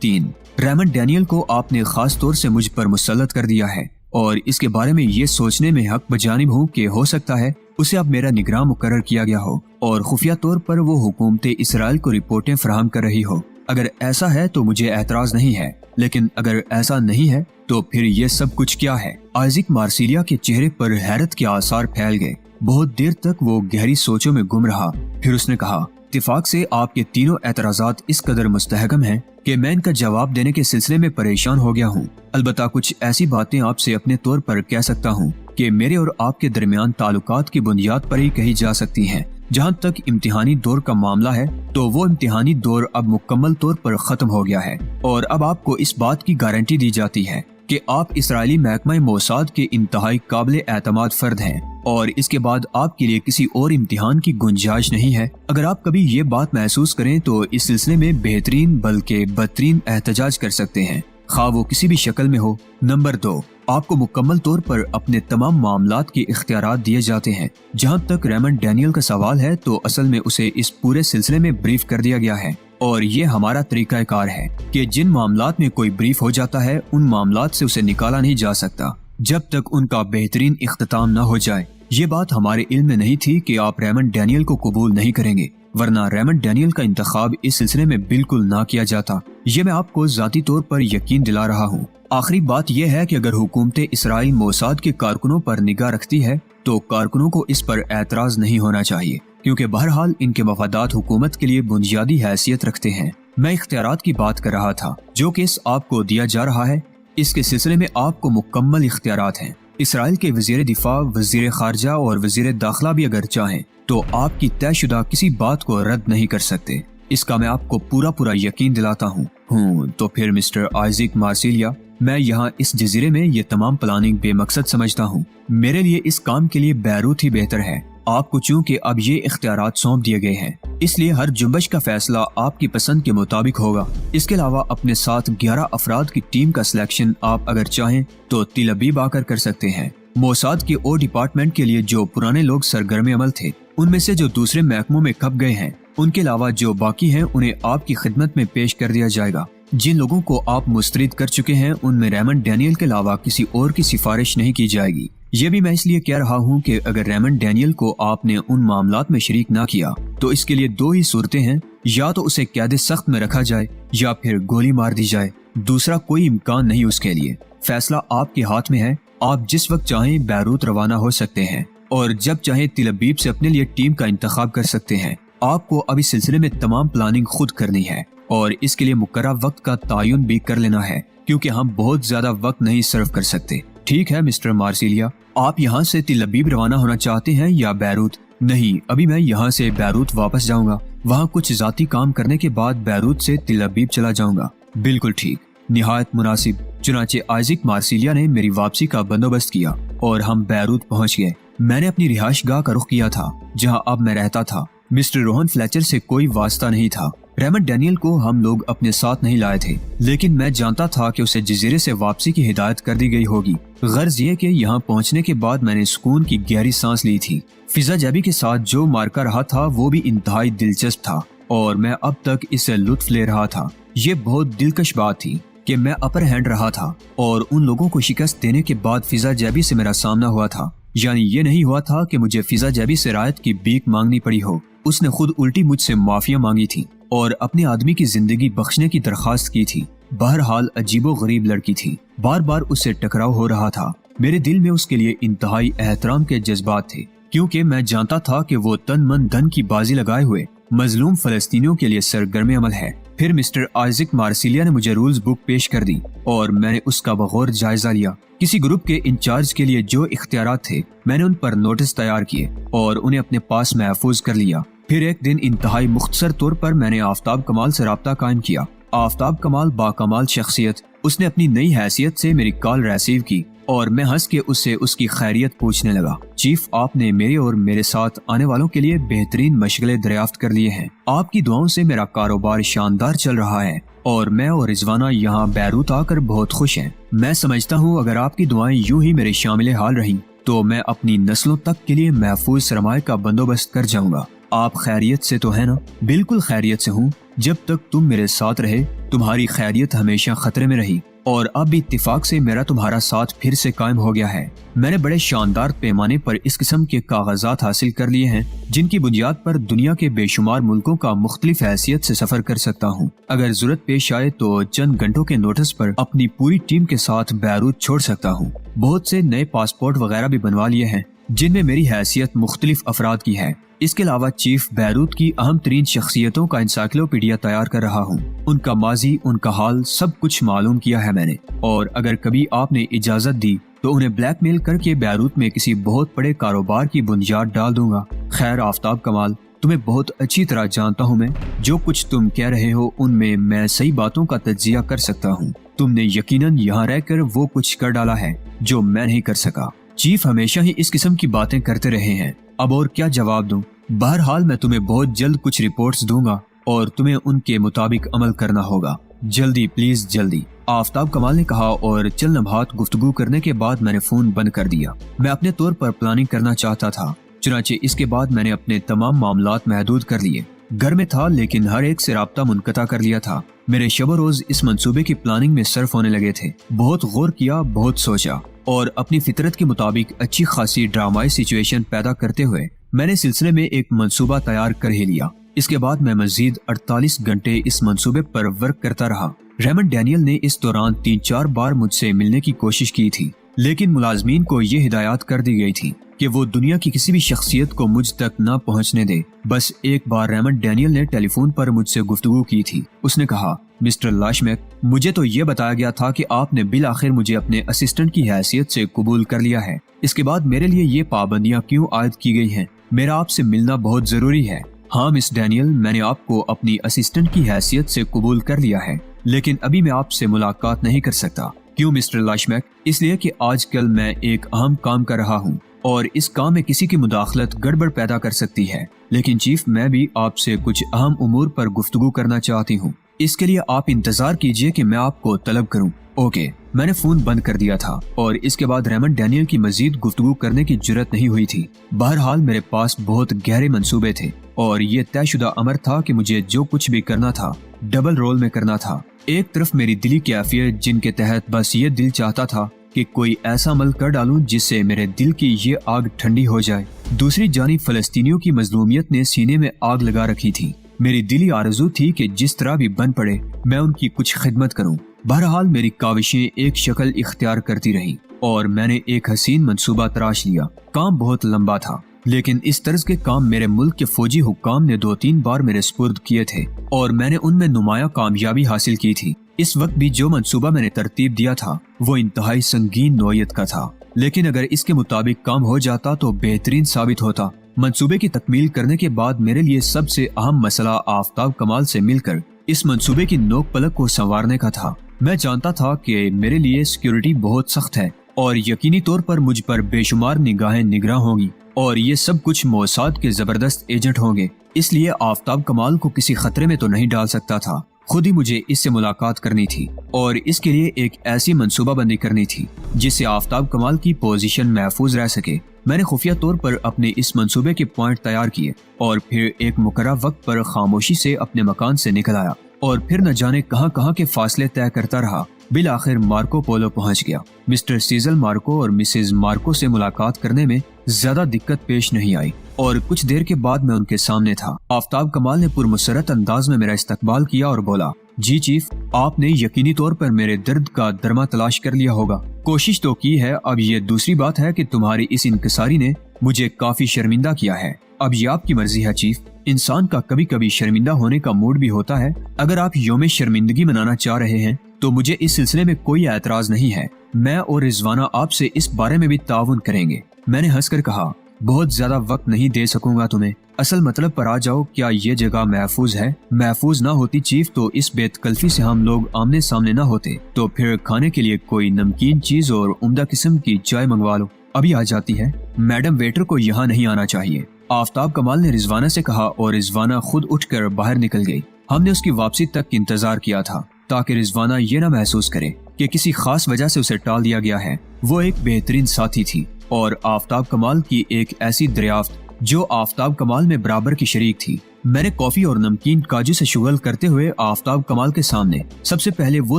3, Raymond Daniel کو آپ نے خاص طور سے مجھ پر مسلط کر دیا ہے اور اس کے بارے میں یہ سوچنے میں حق بجانب ہوں کہ ہو سکتا ہے اسے اب میرا نگراں مقرر کیا گیا ہو اور خفیہ طور پر وہ حکومت اسرائیل کو رپورٹیں فراہم کر رہی ہو۔ اگر ایسا ہے تو مجھے اعتراض نہیں ہے، لیکن اگر ایسا نہیں ہے تو پھر یہ سب کچھ کیا ہے؟ آئزک مارسیلیا کے چہرے پر حیرت کے آثار پھیل گئے۔ بہت دیر تک وہ گہری سوچوں میں گم رہا، پھر اس نے کہا، اتفاق سے آپ کے تینوں اعتراضات اس قدر مستحکم ہیں کہ میں ان کا جواب دینے کے سلسلے میں پریشان ہو گیا ہوں۔ البتہ کچھ ایسی باتیں آپ سے اپنے طور پر کہہ سکتا ہوں کہ میرے اور آپ کے درمیان تعلقات کی بنیاد پر ہی کہی جا سکتی ہیں۔ جہاں تک امتحانی دور کا معاملہ ہے تو وہ امتحانی دور اب مکمل طور پر ختم ہو گیا ہے اور اب آپ کو اس بات کی گارنٹی دی جاتی ہے کہ آپ اسرائیلی محکمہ موساد کے انتہائی قابل اعتماد فرد ہیں اور اس کے بعد آپ کے لیے کسی اور امتحان کی گنجائش نہیں ہے۔ اگر آپ کبھی یہ بات محسوس کریں تو اس سلسلے میں بہترین بلکہ بدترین احتجاج کر سکتے ہیں، خواہ وہ کسی بھی شکل میں ہو۔ نمبر 2، آپ کو مکمل طور پر اپنے تمام معاملات کے اختیارات دیے جاتے ہیں۔ جہاں تک ریمنڈ ڈینیل کا سوال ہے تو اصل میں اسے اس پورے سلسلے میں بریف کر دیا گیا ہے اور یہ ہمارا طریقہ کار ہے کہ جن معاملات میں کوئی بریف ہو جاتا ہے ان معاملات سے اسے نکالا نہیں جا سکتا جب تک ان کا بہترین اختتام نہ ہو جائے۔ یہ بات ہمارے علم میں نہیں تھی کہ آپ ریمنڈ ڈینیل کو قبول نہیں کریں گے، ورنہ ریمنڈ ڈینیل کا انتخاب اس سلسلے میں بالکل نہ کیا جاتا۔ یہ میں آپ کو ذاتی طور پر یقین دلا رہا ہوں۔ آخری بات یہ ہے کہ اگر حکومت اسرائیل موساد کے کارکنوں پر نگاہ رکھتی ہے تو کارکنوں کو اس پر اعتراض نہیں ہونا چاہیے، کیونکہ بہرحال ان کے مفادات حکومت کے لیے بنیادی حیثیت رکھتے ہیں۔ میں اختیارات کی بات کر رہا تھا جو کہ اس آپ کو دیا جا رہا ہے۔ اس کے سلسلے میں آپ کو مکمل اختیارات ہیں۔ اسرائیل کے وزیر دفاع، وزیر خارجہ اور وزیر داخلہ بھی اگر چاہیں تو آپ کی طے شدہ کسی بات کو رد نہیں کر سکتے۔ اس کا میں آپ کو پورا یقین دلاتا ہوں۔ تو پھر مسٹر آئزک مارسیلیا، میں یہاں اس جزیرے میں یہ تمام پلاننگ بے مقصد سمجھتا ہوں۔ میرے لیے اس کام کے لیے بیروت ہی بہتر ہے۔ آپ کو چونکہ اب یہ اختیارات سونپ دیے گئے ہیں، اس لیے ہر جنبش کا فیصلہ آپ کی پسند کے مطابق ہوگا۔ اس کے علاوہ اپنے ساتھ 11 افراد کی ٹیم کا سلیکشن آپ اگر چاہیں تو تل ابیب آ کر سکتے ہیں۔ موساد کے او ڈپارٹمنٹ کے لیے جو پرانے لوگ سرگرم عمل تھے، ان میں سے جو دوسرے محکموں میں کھپ گئے ہیں، ان کے علاوہ جو باقی ہیں انہیں آپ کی خدمت میں پیش کر دیا جائے گا۔ جن لوگوں کو آپ مسترد کر چکے ہیں ان میں ریمنڈ ڈینیل کے علاوہ کسی اور کی سفارش نہیں کی جائے گی۔ یہ بھی میں اس لیے کہہ رہا ہوں کہ اگر ریمنڈ ڈینیل کو آپ نے ان معاملات میں شریک نہ کیا تو اس کے لیے 2 ہی صورتیں ہیں، یا تو اسے قید سخت میں رکھا جائے یا پھر گولی مار دی جائے۔ دوسرا کوئی امکان نہیں اس کے لیے۔ فیصلہ آپ کے ہاتھ میں ہے۔ آپ جس وقت چاہیں بیروت روانہ ہو سکتے ہیں اور جب چاہیں تل ابیب سے اپنے لیے ٹیم کا انتخاب کر سکتے ہیں۔ آپ کو اب اس سلسلے میں تمام پلاننگ خود کرنی ہے اور اس کے لیے مقررہ وقت کا تعین بھی کر لینا ہے، کیونکہ ہم بہت زیادہ وقت نہیں صرف کر سکتے۔ ٹھیک ہے مسٹر مارسیلیا، آپ یہاں سے تل ابیب روانہ ہونا چاہتے ہیں یا بیروت؟ نہیں، ابھی میں یہاں سے بیروت واپس جاؤں گا، وہاں کچھ ذاتی کام کرنے کے بعد بیروت سے تل ابیب چلا جاؤں گا۔ بالکل ٹھیک، نہایت مناسب۔ چنانچہ آئزک مارسیلیا نے میری واپسی کا بندوبست کیا اور ہم بیروت پہنچ گئے۔ میں نے اپنی رہائش گاہ کا رخ کیا تھا جہاں اب میں رہتا تھا۔ مسٹر روہن فلیچر سے کوئی واسطہ نہیں تھا۔ ریمنڈ ڈینیل کو ہم لوگ اپنے ساتھ نہیں لائے تھے، لیکن میں جانتا تھا کہ اسے جزیرے سے واپسی کی ہدایت کر دی گئی ہوگی۔ غرض یہ کہ یہاں پہنچنے کے بعد میں نے سکون کی گہری سانس لی تھی۔ فضا جیبی کے ساتھ جو مارکا رہا تھا وہ بھی انتہائی دلچسپ تھا اور میں اب تک اس سے لطف لے رہا تھا۔ یہ بہت دلکش بات تھی کہ میں اپر ہینڈ رہا تھا اور ان لوگوں کو شکست دینے کے بعد فضا جیبی سے میرا سامنا ہوا تھا۔ یعنی یہ نہیں ہوا تھا کہ مجھے فضا جیبی سے رعایت کی بھیک مانگنی پڑی ہو، اس نے خود الٹی مجھ سے معافیاں مانگی تھی اور اپنے آدمی کی زندگی بخشنے کی درخواست کی تھی۔ بہرحال عجیب و غریب لڑکی تھی، بار بار اس سے ٹکراؤ ہو رہا تھا۔ میرے دل میں اس کے لیے انتہائی احترام کے جذبات تھے، کیونکہ میں جانتا تھا کہ وہ تن من دھن کی بازی لگائے ہوئے مظلوم فلسطینیوں کے لیے سرگرم عمل ہے۔ پھر مسٹر آئزک مارسیلیا نے مجھے رولز بک پیش کر دی اور میں نے اس کا بغور جائزہ لیا۔ کسی گروپ کے انچارج کے لیے جو اختیارات تھے میں نے ان پر نوٹس تیار کیے اور انہیں اپنے پاس محفوظ کر لیا۔ پھر ایک دن انتہائی مختصر طور پر میں نے آفتاب کمال سے رابطہ قائم کیا۔ آفتاب کمال باکمال شخصیت، اس نے اپنی نئی حیثیت سے میری کال ریسیو کی اور میں ہنس کے اس سے اس کی خیریت پوچھنے لگا۔ چیف، آپ نے میرے اور میرے ساتھ آنے والوں کے لیے بہترین مشغلے دریافت کر لیے ہیں۔ آپ کی دعاؤں سے میرا کاروبار شاندار چل رہا ہے اور میں اور رضوانہ یہاں بیروت آ کر بہت خوش ہیں۔ میں سمجھتا ہوں اگر آپ کی دعائیں یوں ہی میرے شامل حال رہیں تو میں اپنی نسلوں تک کے لیے محفوظ سرمایہ کا بندوبست کر جاؤں گا۔ آپ خیریت سے تو ہیں نا؟ بالکل خیریت سے ہوں۔ جب تک تم میرے ساتھ رہے تمہاری خیریت ہمیشہ خطرے میں رہی، اور اب بھی اتفاق سے میرا تمہارا ساتھ پھر سے قائم ہو گیا ہے۔ میں نے بڑے شاندار پیمانے پر اس قسم کے کاغذات حاصل کر لیے ہیں جن کی بنیاد پر دنیا کے بے شمار ملکوں کا مختلف حیثیت سے سفر کر سکتا ہوں۔ اگر ضرورت پیش آئے تو چند گھنٹوں کے نوٹس پر اپنی پوری ٹیم کے ساتھ بیروت چھوڑ سکتا ہوں۔ بہت سے نئے پاسپورٹ وغیرہ بھی بنوا لیے ہیں جن میں میری حیثیت مختلف افراد کی ہے۔ اس کے علاوہ چیف بیروت کی اہم ترین شخصیتوں کا انسائکلوپیڈیا تیار کر رہا ہوں۔ ان کا ماضی، ان کا حال، سب کچھ معلوم کیا ہے میں نے، اور اگر کبھی آپ نے اجازت دی تو انہیں بلیک میل کر کے بیروت میں کسی بہت بڑے کاروبار کی بنیاد ڈال دوں گا۔ خیر آفتاب کمال، تمہیں بہت اچھی طرح جانتا ہوں میں، جو کچھ تم کہہ رہے ہو ان میں صحیح باتوں کا تجزیہ کر سکتا ہوں۔ تم نے یقیناً یہاں رہ کر وہ کچھ کر ڈالا ہے جو میں نہیں کر سکا۔ چیف ہمیشہ ہی اس قسم کی باتیں کرتے رہے ہیں، اب اور کیا جواب دوں؟ بہرحال میں تمہیں بہت جلد کچھ رپورٹس دوں گا اور تمہیں ان کے مطابق عمل کرنا ہوگا۔ جلدی پلیز جلدی، آفتاب کمال نے کہا، اور چند لمحات گفتگو کرنے کے بعد میں نے فون بند کر دیا۔ میں اپنے طور پر پلاننگ کرنا چاہتا تھا، چنانچہ اس کے بعد میں نے اپنے تمام معاملات محدود کر لیے۔ گھر میں تھا لیکن ہر ایک سے رابطہ منقطع کر لیا تھا۔ میرے شب و روز اس منصوبے کی پلاننگ میں صرف ہونے لگے تھے۔ بہت غور کیا، بہت سوچا، اور اپنی فطرت کے مطابق اچھی خاصی ڈرامائی سچویشن پیدا کرتے ہوئے میں نے سلسلے میں ایک منصوبہ تیار کر ہی لیا۔ اس کے بعد میں مزید 48 گھنٹے اس منصوبے پر ورک کرتا رہا۔ ریمنڈ ڈینیل نے اس دوران 3-4 بار مجھ سے ملنے کی کوشش کی تھی، لیکن ملازمین کو یہ ہدایات کر دی گئی تھی کہ وہ دنیا کی کسی بھی شخصیت کو مجھ تک نہ پہنچنے دے۔ بس ایک بار ریمنڈ ڈینیل نے ٹیلی فون پر مجھ سے گفتگو کی تھی۔ اس نے کہا، مسٹر لاشمیک، مجھے تو یہ بتایا گیا تھا کہ آپ نے بالآخر مجھے اپنے اسسٹنٹ کی حیثیت سے قبول کر لیا ہے۔ اس کے بعد میرے لیے یہ پابندیاں کیوں عائد کی گئی ہیں؟ میرا آپ سے ملنا بہت ضروری ہے۔ ہاں مس ڈینیل، میں نے آپ کو اپنی اسسٹنٹ کی حیثیت سے قبول کر لیا ہے، لیکن ابھی میں آپ سے ملاقات نہیں کر سکتا۔ کیوں مسٹر لاشمیک؟ اس لیے کہ آج کل میں ایک اہم کام کر رہا ہوں اور اس کام میں کسی کی مداخلت گڑبڑ پیدا کر سکتی ہے۔ لیکن چیف، میں بھی آپ سے کچھ اہم امور پر گفتگو کرنا چاہتی ہوں۔ اس کے لیے آپ انتظار کیجئے کہ میں آپ کو طلب کروں۔ اوکے۔ میں نے فون بند کر دیا تھا اور اس کے بعد ریمنڈ ڈینیل کی مزید گفتگو کرنے کی جرت نہیں ہوئی تھی۔ بہرحال میرے پاس بہت گہرے منصوبے تھے اور یہ طے شدہ امر تھا کہ مجھے جو کچھ بھی کرنا تھا ڈبل رول میں کرنا تھا۔ ایک طرف میری دلی کیفیت جن کے تحت بس یہ دل چاہتا تھا کہ کوئی ایسا عمل کر ڈالوں جس سے میرے دل کی یہ آگ ٹھنڈی ہو جائے، دوسری جانب فلسطینیوں کی مظلومیت نے سینے میں آگ لگا رکھی تھی۔ میری دلی آرزو تھی کہ جس طرح بھی بن پڑے میں ان کی کچھ خدمت کروں۔ بہرحال میری کاوشیں ایک شکل اختیار کرتی رہیں اور میں نے ایک حسین منصوبہ تراش لیا۔ کام بہت لمبا تھا، لیکن اس طرز کے کام میرے ملک کے فوجی حکام نے 2-3 بار میرے سپرد کیے تھے اور میں نے ان میں نمایاں کامیابی حاصل کی تھی۔ اس وقت بھی جو منصوبہ میں نے ترتیب دیا تھا وہ انتہائی سنگین نوعیت کا تھا، لیکن اگر اس کے مطابق کام ہو جاتا تو بہترین ثابت ہوتا۔ منصوبے کی تکمیل کرنے کے بعد میرے لیے سب سے اہم مسئلہ آفتاب کمال سے مل کر اس منصوبے کی نوک پلک کو سنوارنے کا تھا۔ میں جانتا تھا کہ میرے لیے سیکیورٹی بہت سخت ہے اور یقینی طور پر مجھ پر بے شمار نگاہیں نگراں ہوں گی اور یہ سب کچھ موساد کے زبردست ایجنٹ ہوں گے، اس لیے آفتاب کمال کو کسی خطرے میں تو نہیں ڈال سکتا تھا۔ خود ہی مجھے اس سے ملاقات کرنی تھی اور اس کے لیے ایک ایسی منصوبہ بندی کرنی تھی جس سے آفتاب کمال کی پوزیشن محفوظ رہ سکے۔ میں نے خفیہ طور پر اپنے اس منصوبے کے پوائنٹ تیار کیے اور پھر ایک مقررہ وقت پر خاموشی سے اپنے مکان سے نکل آیا اور پھر نہ جانے کہاں کہاں کے فاصلے طے کرتا رہا۔ بالآخر مارکو پولو پہنچ گیا۔ مسٹر سیزل مارکو اور مسز مارکو سے ملاقات کرنے میں زیادہ دقت پیش نہیں آئی اور کچھ دیر کے بعد میں ان کے سامنے تھا۔ آفتاب کمال نے پرمسرت انداز میں میرا استقبال کیا اور بولا، جی چیف، آپ نے یقینی طور پر میرے درد کا درما تلاش کر لیا ہوگا۔ کوشش تو کی ہے، اب یہ دوسری بات ہے کہ تمہاری اس انکساری نے مجھے کافی شرمندہ کیا ہے۔ اب یہ آپ کی مرضی ہے چیف، انسان کا کبھی کبھی شرمندہ ہونے کا موڈ بھی ہوتا ہے۔ اگر آپ یوم شرمندگی منانا چاہ رہے ہیں تو مجھے اس سلسلے میں کوئی اعتراض نہیں ہے۔ میں اور رضوانہ آپ سے اس بارے میں بھی تعاون کریں گے۔ میں نے ہنس کر کہا، بہت زیادہ وقت نہیں دے سکوں گا تمہیں، اصل مطلب پر آ جاؤ، کیا یہ جگہ محفوظ ہے؟ محفوظ نہ ہوتی چیف تو اس بے تکلفی سے ہم لوگ آمنے سامنے نہ ہوتے، تو پھر کھانے کے لیے کوئی نمکین چیز اور عمدہ قسم کی چائے منگوا لو، ابھی آ جاتی ہے۔ میڈم ویٹر کو یہاں نہیں آنا چاہیے، آفتاب کمال نے رضوانہ سے کہا اور رضوانہ خود اٹھ کر باہر نکل گئی۔ ہم نے اس کی واپسی تک انتظار کیا تھا تاکہ رضوانہ یہ نہ محسوس کرے کہ کسی خاص وجہ سے اسے ٹال دیا گیا ہے۔ وہ ایک بہترین ساتھی تھی اور آفتاب کمال کی ایک ایسی دریافت جو آفتاب کمال میں برابر کی شریک تھی۔ میں نے کافی اور نمکین کاجو سے شغل کرتے ہوئے آفتاب کمال کے سامنے سب سے پہلے وہ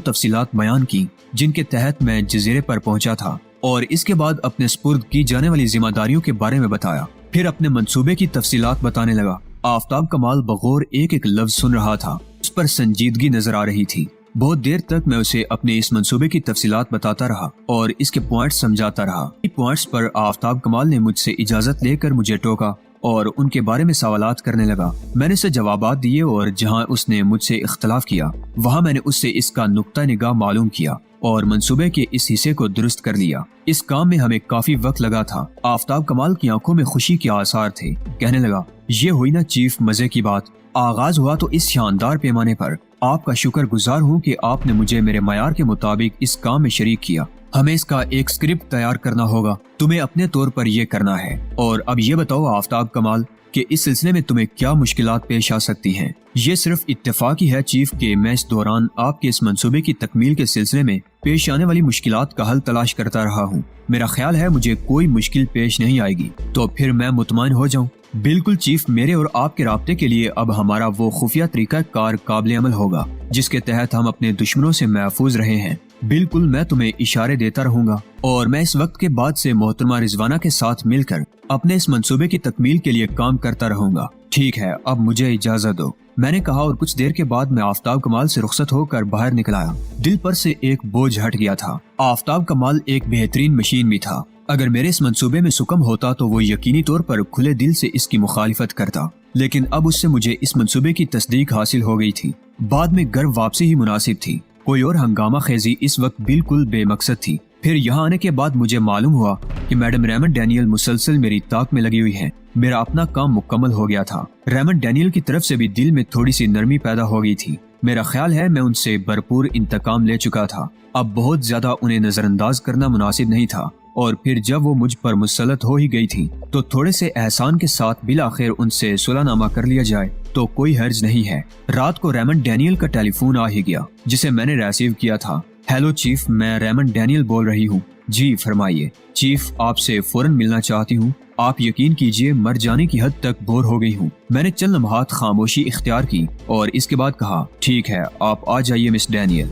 تفصیلات بیان کی جن کے تحت میں جزیرے پر پہنچا تھا، اور اس کے بعد اپنے سپرد کی جانے والی ذمہ داریوں کے بارے میں بتایا۔ پھر اپنے منصوبے کی تفصیلات بتانے لگا۔ آفتاب کمال بغور ایک ایک لفظ سن رہا تھا، اس پر سنجیدگی نظر آ رہی تھی۔ بہت دیر تک میں اسے اپنے اس منصوبے کی تفصیلات بتاتا رہا اور اس کے پوائنٹس سمجھاتا رہا۔ پوائنٹس پر آفتاب کمال نے مجھ سے اجازت لے کر مجھے ٹوکا اور ان کے بارے میں سوالات کرنے لگا۔ میں نے اسے جوابات دیے اور جہاں اس نے مجھ سے اختلاف کیا وہاں میں نے اس سے اس کا نقطہ نگاہ معلوم کیا اور منصوبے کے اس حصے کو درست کر لیا۔ اس کام میں ہمیں کافی وقت لگا تھا۔ آفتاب کمال کی آنکھوں میں خوشی کے آثار تھے۔ کہنے لگا، یہ ہوئی نا چیف مزے کی بات۔ آغاز ہوا تو اس شاندار پیمانے پر آپ کا شکر گزار ہوں کہ آپ نے مجھے میرے معیار کے مطابق اس کام میں شریک کیا۔ ہمیں اس کا ایک اسکرپٹ تیار کرنا ہوگا، تمہیں اپنے طور پر یہ کرنا ہے۔ اور اب یہ بتاؤ آفتاب کمال کہ اس سلسلے میں تمہیں کیا مشکلات پیش آ سکتی ہیں۔ یہ صرف اتفاق ہی ہے چیف کہ میں اس دوران آپ کے اس منصوبے کی تکمیل کے سلسلے میں پیش آنے والی مشکلات کا حل تلاش کرتا رہا ہوں۔ میرا خیال ہے مجھے کوئی مشکل پیش نہیں آئے گی، تو پھر میں مطمئن ہو جاؤں۔ بالکل چیف، میرے اور آپ کے رابطے کے لیے اب ہمارا وہ خفیہ طریقہ کار قابل عمل ہوگا جس کے تحت ہم اپنے دشمنوں سے محفوظ رہے ہیں۔ بالکل، میں تمہیں اشارے دیتا رہوں گا اور میں اس وقت کے بعد سے محترمہ رضوانہ کے ساتھ مل کر اپنے اس منصوبے کی تکمیل کے لیے کام کرتا رہوں گا۔ ٹھیک ہے، اب مجھے اجازت دو، میں نے کہا، اور کچھ دیر کے بعد میں آفتاب کمال سے رخصت ہو کر باہر نکل آیا۔ دل پر سے ایک بوجھ ہٹ گیا تھا۔ آفتاب کمال ایک بہترین مشین بھی تھا۔ اگر میرے اس منصوبے میں سکم ہوتا تو وہ یقینی طور پر کھلے دل سے اس کی مخالفت کرتا، لیکن اب اس سے مجھے اس منصوبے کی تصدیق حاصل ہو گئی تھی۔ بعد میں گھر واپسی ہی مناسب تھی، کوئی اور ہنگامہ خیزی اس وقت بالکل بے مقصد تھی۔ پھر یہاں آنے کے بعد مجھے معلوم ہوا کہ میڈم ریمنڈ ڈینیل مسلسل میری طاق میں لگی ہوئی ہیں۔ میرا اپنا کام مکمل ہو گیا تھا۔ ریمنڈ ڈینیل کی طرف سے بھی دل میں تھوڑی سی نرمی پیدا ہو گئی تھی۔ میرا خیال ہے میں ان سے بھرپور انتقام لے چکا تھا، اب بہت زیادہ انہیں نظر انداز کرنا مناسب نہیں تھا، اور پھر جب وہ مجھ پر مسلط ہو ہی گئی تھی تو تھوڑے سے احسان کے ساتھ بالآخر ان سے صلح نامہ کر لیا جائے تو کوئی حرج نہیں ہے۔ رات کو ریمنڈ ڈینیل کا ٹیلی فون آ ہی گیا جسے میں نے ریسیو کیا تھا۔ ہیلو چیف، میں ریمنڈ ڈینیل بول رہی ہوں۔ جی فرمائیے چیف، آپ سے فوراً ملنا چاہتی ہوں۔ آپ یقین کیجئے مر جانے کی حد تک بور ہو گئی ہوں۔ میں نے چند لمحات خاموشی اختیار کی اور اس کے بعد کہا، ٹھیک ہے، آپ آ جائیے مس ڈینیل۔